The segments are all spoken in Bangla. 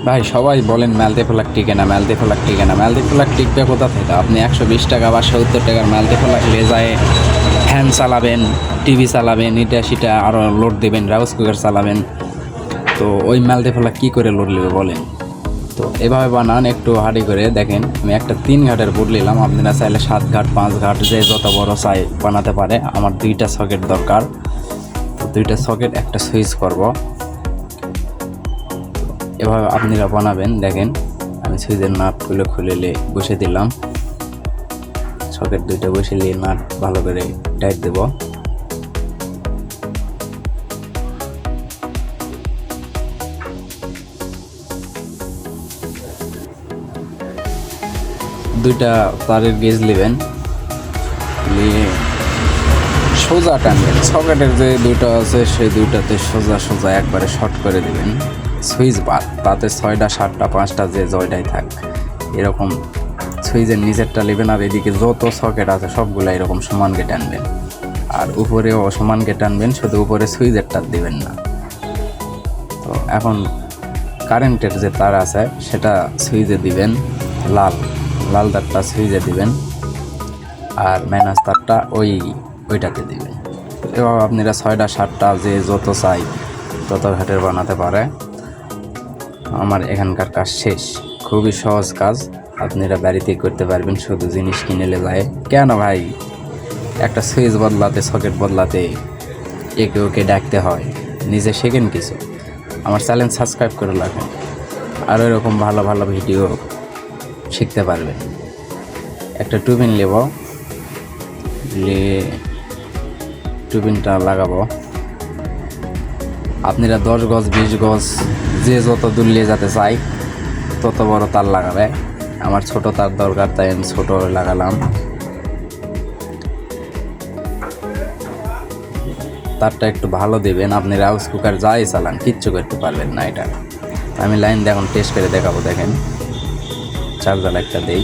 ভাই সবাই বলেন মাল্টিপ্লাক টিকে না, মাল্টিপ্লাক টিকে না। মাল্টিপ্লাক টিকবে কোথা থেকে? আপনি 120 টাকা বা 70 টাকার মাল্টিপ্লাক নিয়ে যায় ফ্যান চালাবেন, টিভি চালাবেন, এটা সেটা আরও লোড দেবেন, রাউস কুকার চালাবেন, তো ওই মাল্টিপ্লাক কী করে লোড নেবে বলেন? তো এভাবে বানান একটু হাঁড়ি করে। দেখেন আমি একটা 3 ঘাটের বোর্ড নিলাম, আপনারা চাইলে 7 ঘাট 5 ঘাট যে যত বড় চাই বানাতে পারে। আমার 2টা সকেট দরকার, তো 2টা সকেট একটা সুইচ করব। এভাবে আপনারা বানাবেন। দেখেন আমি সুইচের নাটগুলো খুলে বসে দিলাম, সকেট 2টা বসে নিয়ে নাট ভালো করে টাইট দেব। দুইটা তারের গেজ নেবেন, নিয়ে সোজা টানবেন। সকেটের যে 2টা আছে সেই 2টাতে সোজা সোজা একবারে শর্ট করে দেবেন, সুইচ বাদ। তাতে 6টা 7টা 5টা যে জয়টাই থাক, এরকম সুইচের নিচেরটা নেবেন। আর এদিকে যত সকেট আছে সবগুলো এরকম সমানকে টানবেন, আর উপরেও সমানকে টানবেন, শুধু উপরে সুইচেরটা দিবেন না। তো এখন কারেন্টের যে তার আছে সেটা সুইচে দিবেন, লাল তারটা সুইচে দিবেন, আর মাইনাস তারটা ওইটাতে দিবেন। এভাবে আপনারা 6টা 7টা যে যত চাই তত ঘাটের বানাতে পারে। আমার এখানকার কাজ শেষ, খুবই সহজ কাজ, আপনারা বাড়িতেই করতে পারবেন, শুধু জিনিস কিনে যায়। কেন ভাই একটা সুইচ বদলাতে, সকেট বদলাতে একে ওকে ডাকতে হয়? নিজে শেখেন কিছু। আমার চ্যানেল সাবস্ক্রাইব করে রাখেন, আর এরকম ভালো ভালো ভিডিও শিখতে পারবেন। একটা টুবিন নেব, টুবিনটা লাগাবো। আপনারা 10 গজ 20 গজ যে যত দূর নিয়ে যেতে চাই তত বড় তার লাগাবে। আমার ছোট তার দরকার, তাই আমি ছোট লাগালাম। তারটা একটু ভালো দেবেন। আপনি রাউস কুকার যাই চালান কিচ্ছু করতে পারবেন না এটা। আমি লাইন দিয়ে এখন টেস্ট করে দেখাবো। দেখেন চার্জার একটা দেই,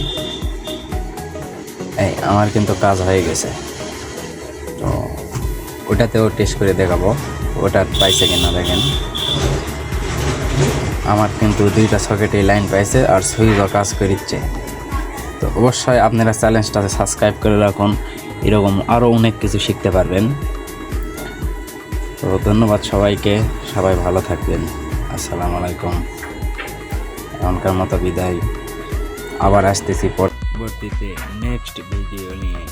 এই আমার কিন্তু কাজ হয়ে গেছে। তো ওটাতেও টেস্ট করে দেখাবো ওটা পাইছে কিনা। দেখেন আমার কিন্তু 2টা সকেটে লাইন পাইছে, আর সুইচও কাজ করিচ্ছে। তো অবশ্যই আপনারা চ্যানেলটাতে সাবস্ক্রাইব করে রাখুন, এরকম আরও অনেক কিছু শিখতে পারবেন। তো ধন্যবাদ সবাইকে, সবাই ভালো থাকবেন। আসসালামু আলাইকুম। এখনকার মতো বিদায়, আবার আসতেছি পরবর্তীতে নেক্সট ভিডিও নিয়ে।